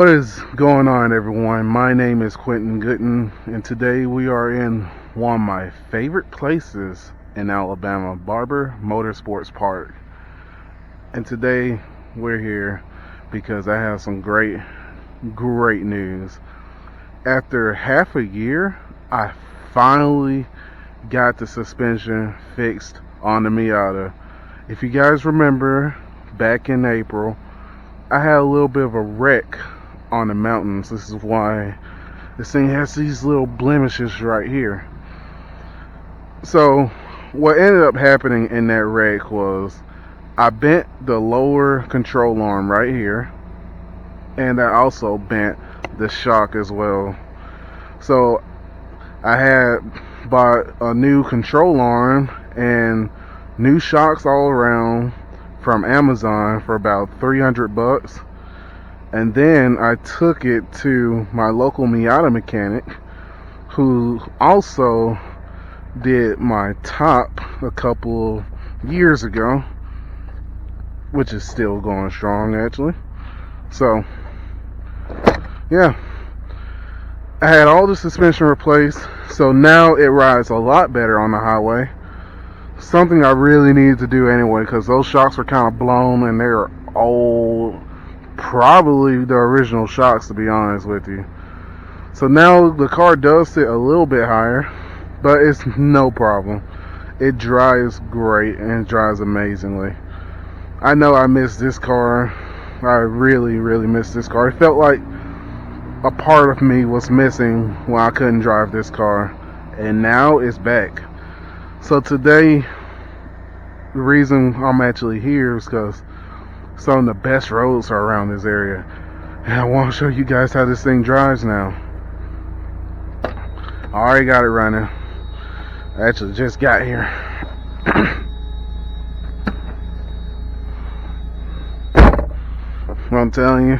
What is going on, everyone? My name is Quentin Gooden, and today we are in one of my favorite places in Alabama, Barber Motorsports Park. And today we're here because I have some great news. After half a year, I finally got the suspension fixed on the Miata. If you guys remember, back in April, I had a little bit of a wreck on the mountains. This is why this thing has these little blemishes right here. So what ended up happening in that wreck was I bent the lower control arm right here, and I also bent the shock as well. So I had bought a new control arm and new shocks all around from Amazon for about $300. And then I took it to my local Miata mechanic, who also did my top a couple of years ago, which is still going strong actually. So yeah, I had all the suspension replaced, so now it rides a lot better on the highway. Something I really needed to do anyway, because those shocks were kind of blown and they're old. Probably the original shocks, to be honest with you. So now the car does sit a little bit higher, but it's no problem. It drives great and it drives amazingly. I know I missed this car. I really missed this car. It felt like a part of me was missing when I couldn't drive this car, and now it's back. So today, the reason I'm actually here is because some of the best roads are around this area, and I want to show you guys how this thing drives now. I already got it running. I actually just got here. I'm telling you,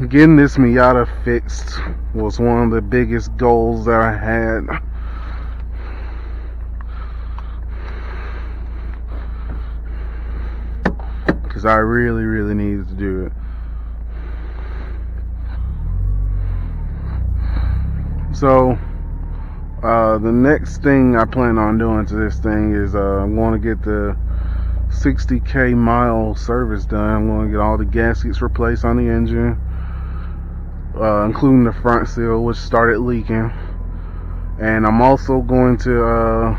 getting this Miata fixed was one of the biggest goals that I had. Because I really needed to do it. So the next thing I plan on doing to this thing is I'm going to get the 60k mile service done. I'm going to get all the gaskets replaced on the engine, including the front seal, which started leaking. And I'm also going to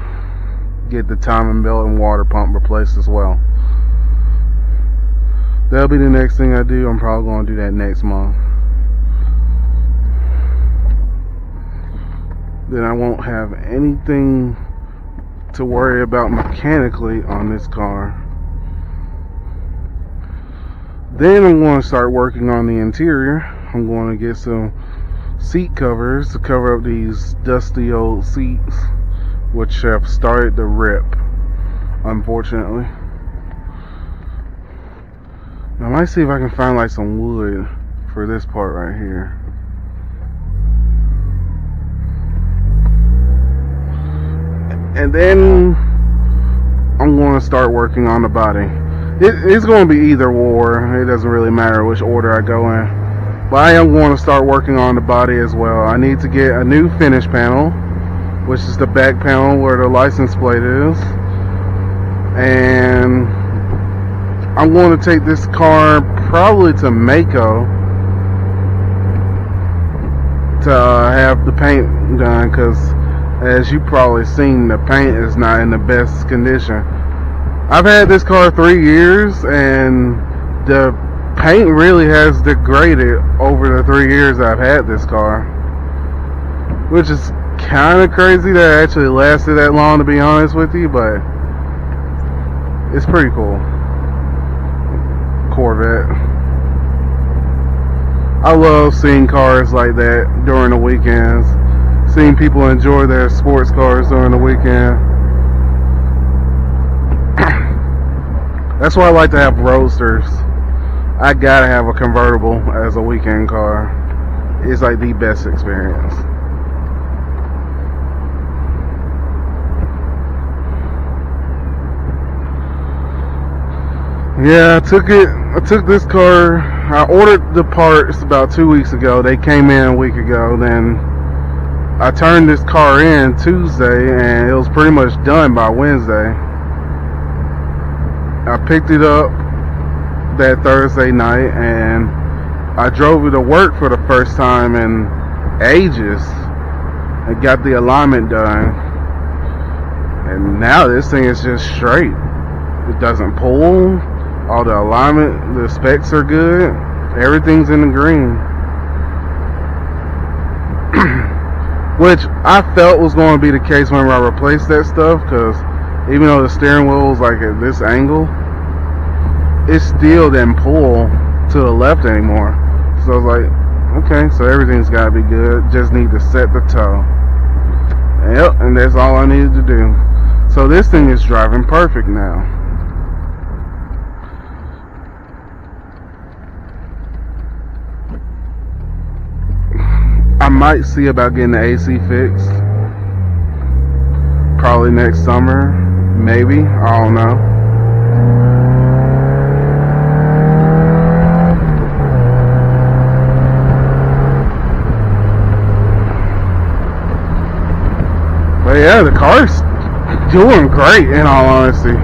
get the timing belt and water pump replaced as well. That'll be the next thing I do. I'm probably going to do that next month. Then I won't have anything to worry about mechanically on this car. Then I'm going to start working on the interior. I'm going to get some seat covers to cover up these dusty old seats, which have started to rip, unfortunately. I might see if I can find like some wood for this part right here. And then I'm going to start working on the body. It's going to be either or. It doesn't really matter which order I go in. But I am going to start working on the body as well. I need to get a new finish panel, which is the back panel where the license plate is. And I'm going to take this car probably to Mako to have the paint done, because as you probably seen, the paint is not in the best condition. I've had this car 3 years and the paint really has degraded over the 3 years I've had this car, which is kind of crazy that it actually lasted that long, to be honest with you, but it's pretty cool. Corvette. I love seeing cars like that during the weekends, seeing people enjoy their sports cars during the weekend. That's why I like to have roadsters. I gotta have a convertible as a weekend car. It's like the best experience. Yeah, I took this car. I ordered the parts about 2 weeks ago. They came in a week ago. Then I turned this car in Tuesday, and it was pretty much done by Wednesday. I picked it up that Thursday night, and I drove it to work for the first time in ages. I got the alignment done, and now this thing is just straight. It doesn't pull. All the alignment, the specs are good. Everything's in the green. Which I felt was going to be the case whenever I replaced that stuff, because even though the steering wheel was like at this angle, it still didn't pull to the left anymore. So I was like, okay, so everything's got to be good. Just need to set the toe. Yep, and that's all I needed to do. So this thing is driving perfect now. I might see about getting the AC fixed. Probably next summer, maybe. I don't know. But yeah, the car's doing great, in all honesty.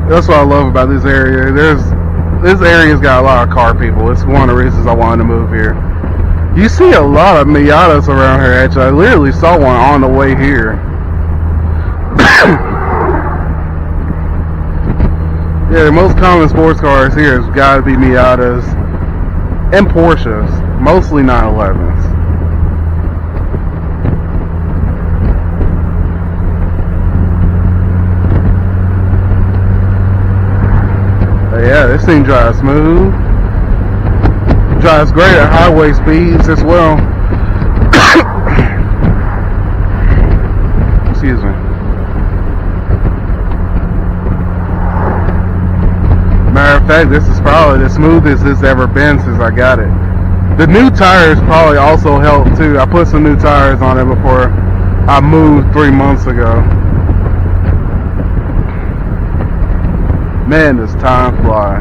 That's what I love about this area. This area's got a lot of car people. It's one of the reasons I wanted to move here. You see a lot of Miatas around here, actually. I literally saw one on the way here. Yeah, the most common sports cars here has got to be Miatas and Porsches, mostly 911s. But yeah, this thing drives smooth. Drives great at highway speeds as well. Excuse me. Matter of fact, this is probably the smoothest it's ever been since I got it. The new tires probably also helped too. I put some new tires on it before I moved 3 months ago. Man, does time fly.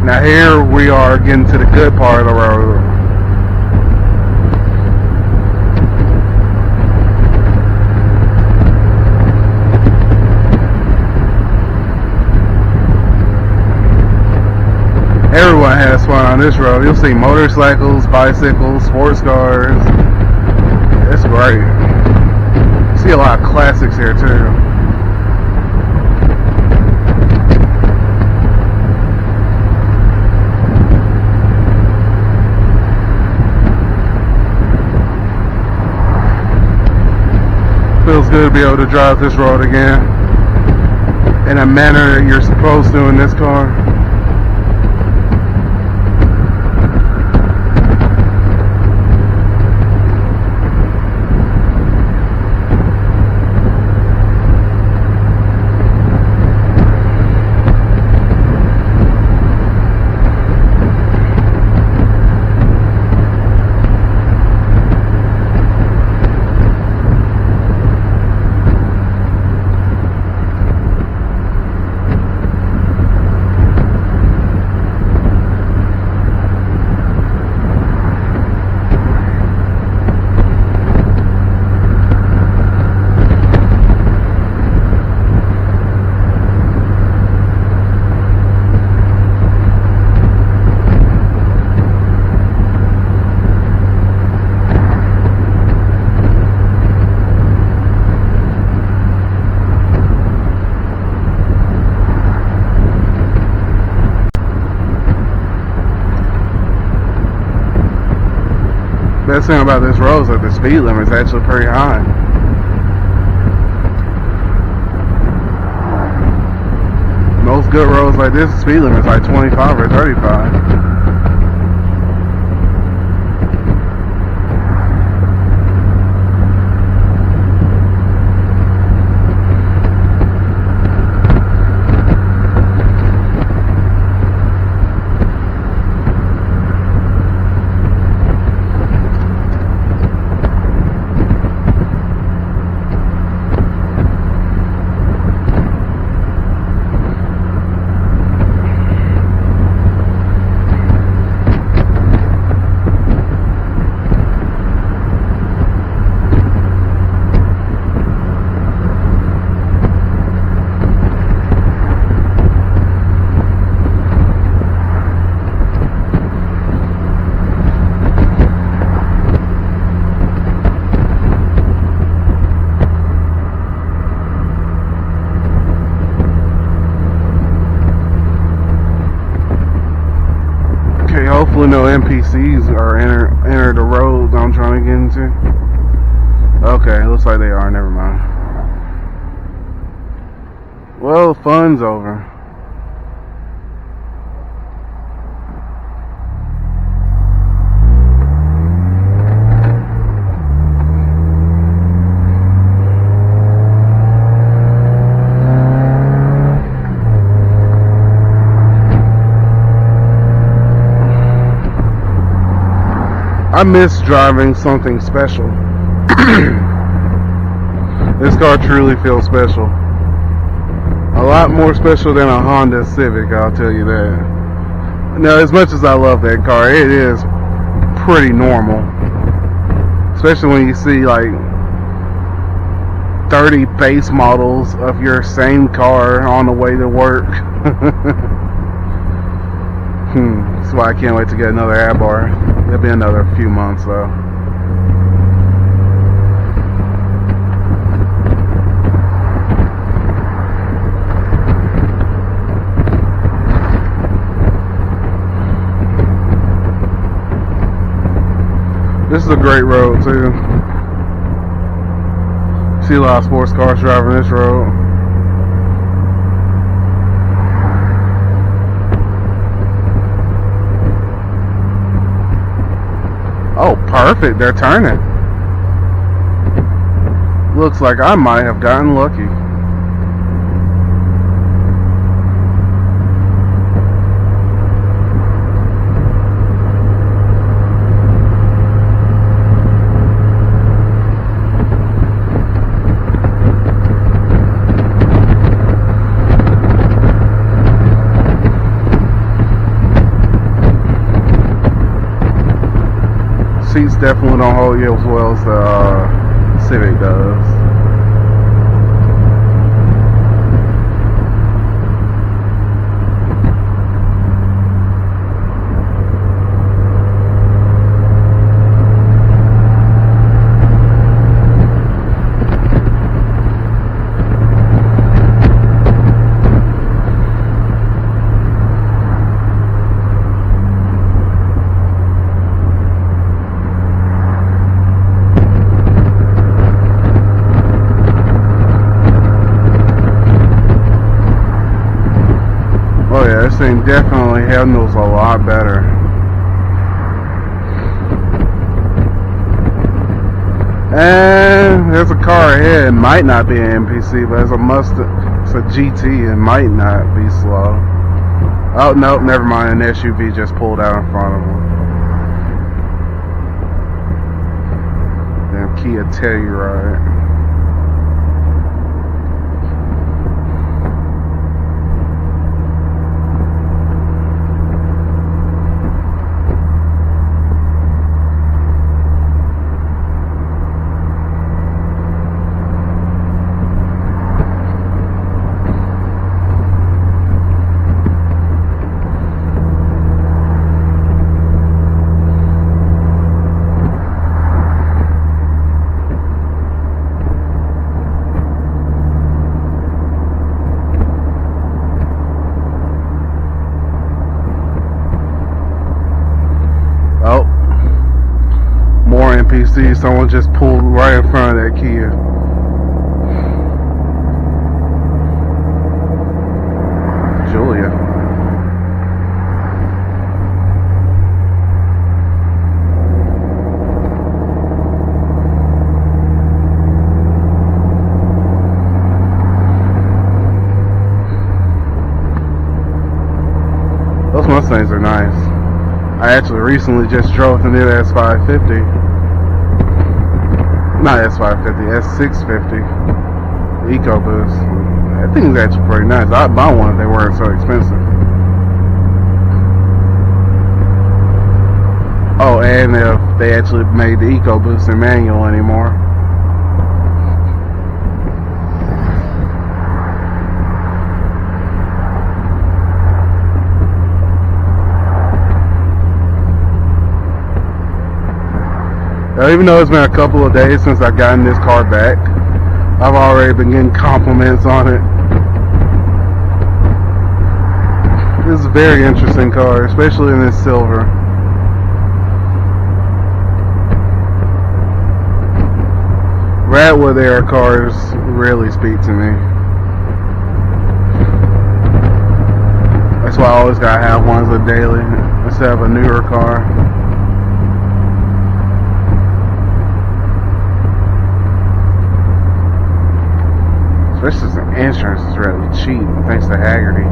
Now here we are getting to the good part of the road. Everyone has fun on this road. You'll see motorcycles, bicycles, sports cars. It's great. You see a lot of classics here too. Feels good to be able to drive this road again in a manner that you're supposed to in this car. Best thing about this road is that the speed limit is actually pretty high. Most good roads like this, the speed limit is like 25 or 35. no NPCs are enter the road I'm trying to get into. Okay, looks like they are. Never mind. Well, fun's over. I miss driving something special. This car truly feels special. A lot more special than a Honda Civic, I'll tell you that. Now, as much as I love that car, it is pretty normal. Especially when you see like 30 base models of your same car on the way to work. That's why I can't wait to get another ad bar. It'll be another few months though. This is a great road too. See a lot of sports cars driving this road. Oh, perfect. They're turning. Looks like I might have gotten lucky. Seats definitely don't hold you as well as the Civic does. Oh yeah, this thing definitely handles a lot better. And there's a car ahead. It might not be an NPC, but it's a Mustang. It's a GT. It might not be slow. Oh nope, never mind. An SUV just pulled out in front of him. Damn Kia Telluride. Oh, more NPCs. Someone just pulled right in front of that Kia. Julia. Those Mustangs are nice. I actually recently just drove the new S550. Not S550, S650. EcoBoost. That thing's actually pretty nice. I'd buy one if they weren't so expensive. Oh, and if they actually made the EcoBoost in manual anymore. Even though it's been a couple of days since I've gotten this car back, I've already been getting compliments on it. This is a very interesting car, especially in this silver. That wood air cars really speak to me. That's why I always gotta have one as a daily instead of a newer car. Especially since the insurance is really cheap thanks to Haggerty.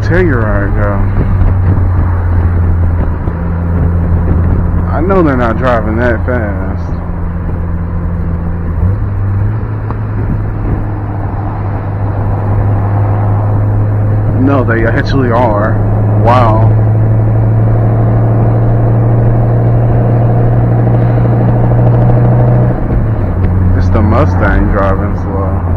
Telluride go? I know they're not driving that fast. No, they actually are. Wow. It's the Mustang driving slow.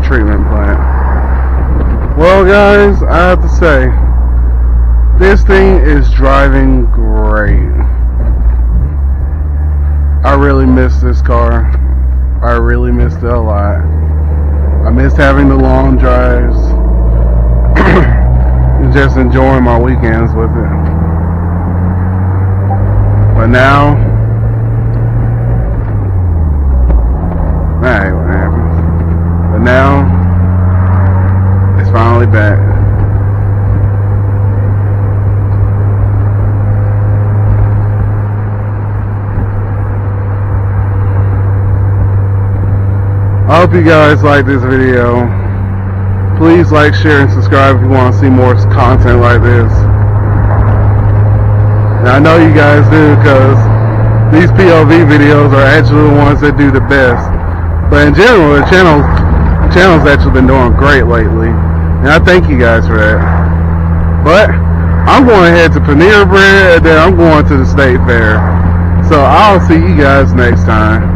Treatment plant. Well guys, I have to say, this thing is driving great. I really miss this car. I really missed it a lot. I missed having the long drives and just enjoying my weekends with it. But now, that ain't what happened. But now, it's finally back. I hope you guys like this video. Please like, share, and subscribe if you want to see more content like this. And I know you guys do, because these POV videos are actually the ones that do the best. But in general, the channel's actually been doing great lately, and I thank you guys for that. But I'm going to head to Panera Bread, and then I'm going to the State Fair. So I'll see you guys next time.